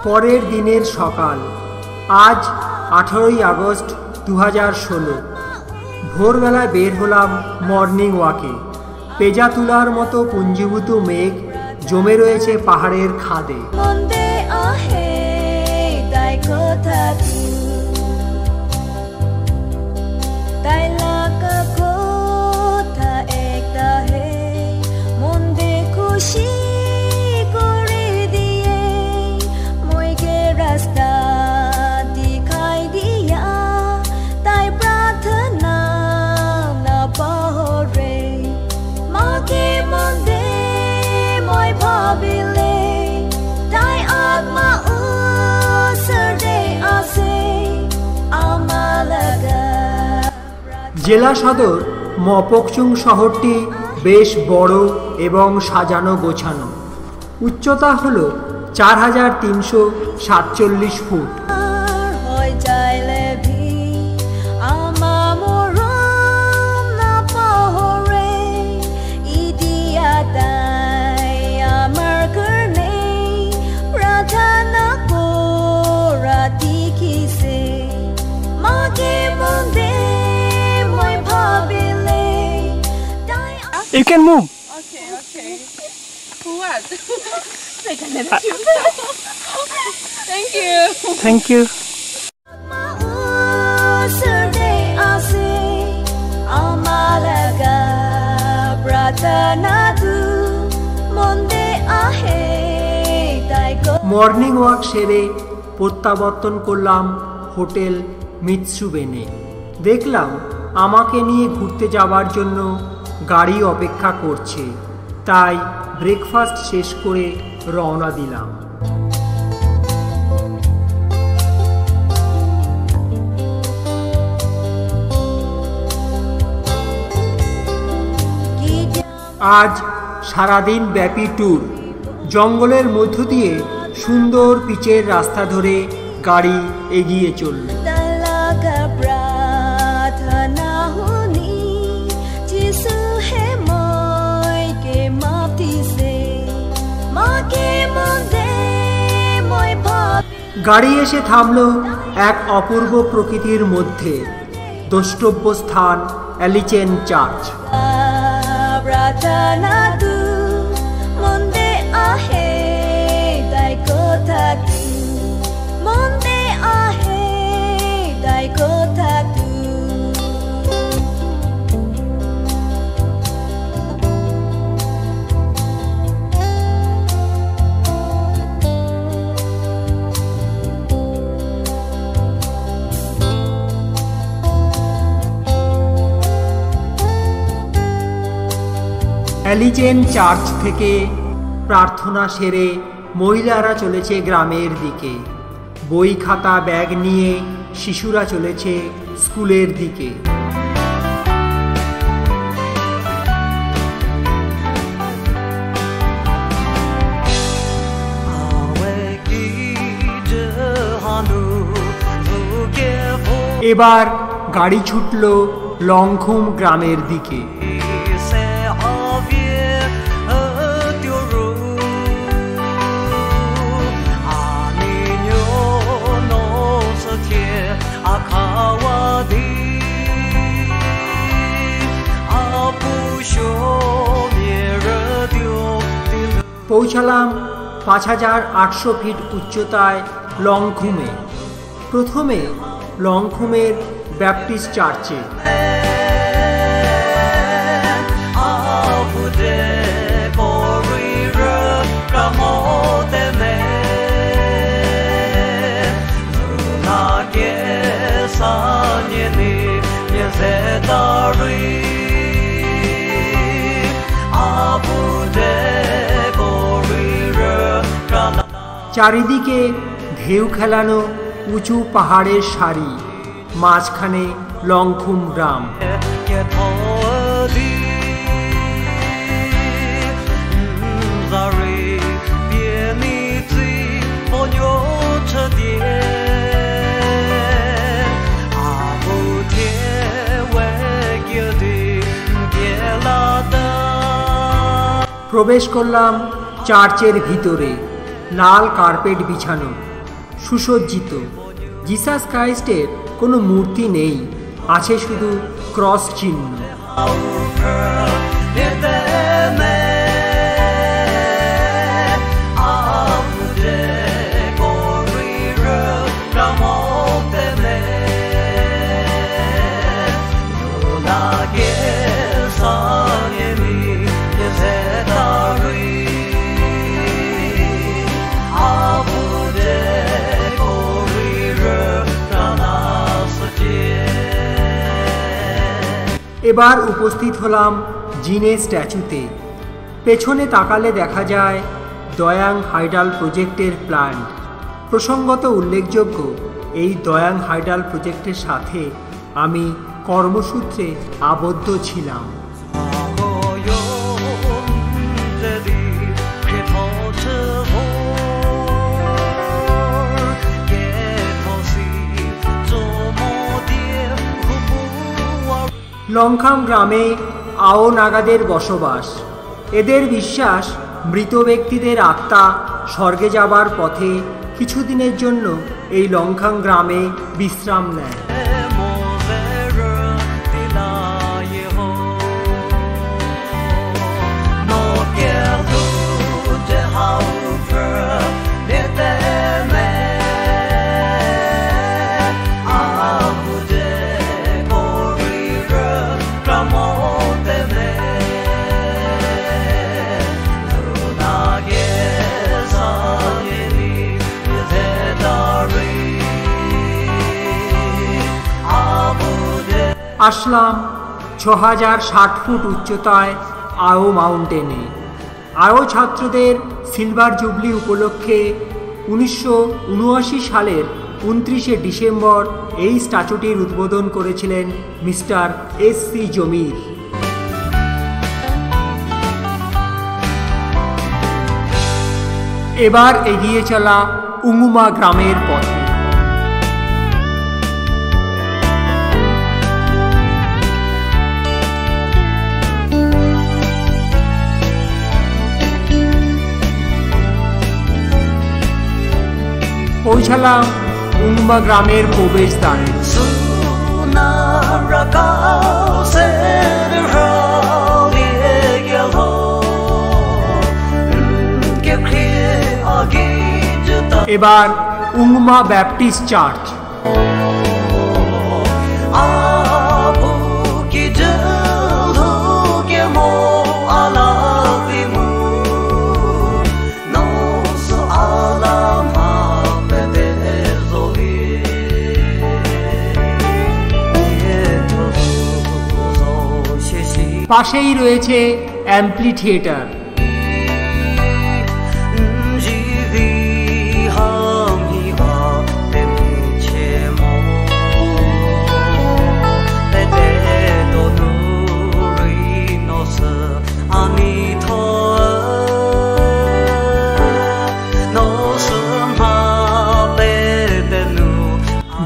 পরের দিনের সকাল, আজ 18ই আগস্ট 2016। ভোরবেলায় বের হলাম মর্নিং ওয়াকে। পেজা তুলার মতো পুঞ্জীভূত মেঘ জমে রয়েছে পাহাড়ের খাদে। জেলা সদর মপকচুং শহরটি বেশ বড় এবং সাজানো গোছানো। উচ্চতা হল 4347 foot. You can move. Okay. What? Thank you. Thank you. Morning walk সেরে প্রত্যাবর্তন করলাম হোটেল মিৎসুবেনে। দেখলাম আমাকে নিয়ে ঘুরতে যাওয়ার জন্য গাড়ি অপেক্ষা করছে, তাই ব্রেকফাস্ট শেষ করে রওনা দিলাম। আজ সারাদিন ব্যাপী ট্যুর। জঙ্গলের মধ্য দিয়ে সুন্দর পিচের রাস্তা ধরে গাড়ি এগিয়ে চলল। গাড়ি এসে থামল এক অপূর্ব প্রকৃতির মধ্যে। দ্রষ্টব্য স্থান অ্যালিচেন চার্চ। অ্যালিচেন চার্চ থেকে প্রার্থনা সেরে মহিলারা চলেছে গ্রামের দিকে। বই খাতা ব্যাগ নিয়ে শিশুরা চলেছে স্কুলের দিকে। এবার গাড়ি ছুটল লংখুম গ্রামের দিকে। পৌঁছালাম 5800 ফিট উচ্চতায় লংখুমে। প্রথমে লংখুমের ব্যাপটিস্ট চার্চে। চারিদিকে ঢেউ খেলানো উঁচু পাহাড়ের সারি, মাঝখানে লংখুম গ্রাম। প্রবেশ করলাম চার্চের ভিতরে। লাল কার্পেট বিছানো, সুসজ্জিত। জিসাস ক্রাইস্টের কোনো মূর্তি নেই, আছে শুধু ক্রস চিহ্ন। এবার উপস্থিত হলাম জিনের স্ট্যাচুতে। পেছনে তাকালে দেখা যায় দয়াং হাইডাল প্রজেক্টের প্ল্যান্ট। প্রসঙ্গত উল্লেখযোগ্য, এই দয়াং হাইডাল প্রজেক্টের সাথে আমি কর্মসূত্রে আবদ্ধ ছিলাম। লংখাম গ্রামে আও নাগাদের বসবাস। এদের বিশ্বাস মৃত ব্যক্তিদের আত্মা স্বর্গে যাবার পথে কিছুদিনের জন্য এই লংখাম গ্রামে বিশ্রাম নেয়। আসলাম 6060 ফুট উচ্চতায় আও মাউন্টেনে। আও ছাত্রদের সিলভার জুবলি উপলক্ষে 1979 সালের 29শে ডিসেম্বর এই স্ট্যাচুটির উদ্বোধন করেছিলেন মিস্টার এস.সি. জমির। এবার এগিয়ে চলা উঙ্গুমা গ্রামের পথে। পৌঁছালাম উঙ্গুমা গ্রামের প্রবেশদ্বারে। এবার উঙ্গুমা ব্যাপটিস্ট চার্চ। পাশেই রয়েছে অ্যাম্পলি থিয়েটার।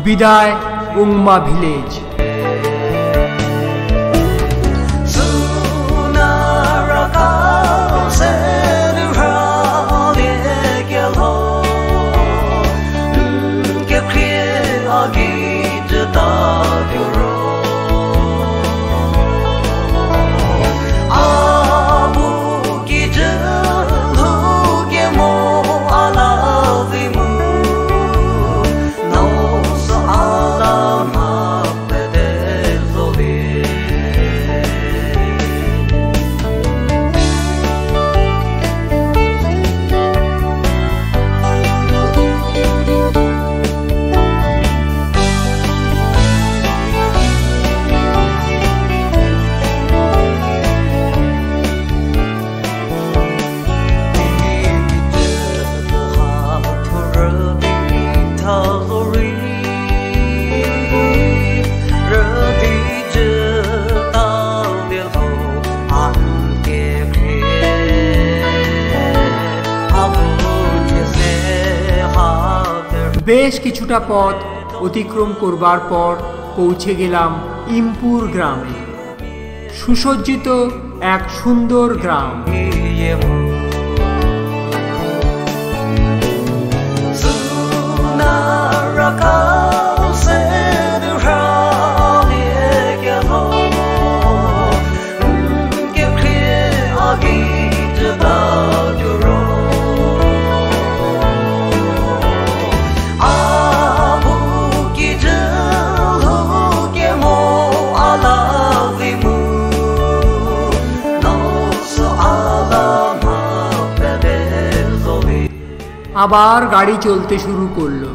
বিদায় উঙ্গুমা ভিলেজ। বেশ কিছুটা পথ অতিক্রম করবার পর পৌঁছে গেলাম ইমপুর গ্রামে। সুসজ্জিত এক সুন্দর গ্রাম। আবার গাড়ি চলতে শুরু করলো।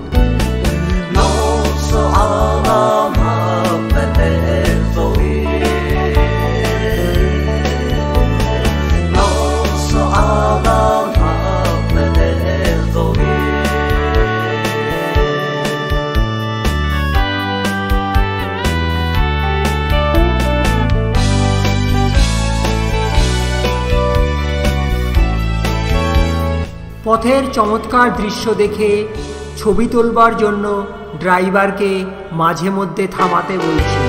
পথের চমৎকার দৃশ্য দেখে ছবি তোলবার জন্য ড্রাইভারকে মাঝে মধ্যে থামাতে বলছি।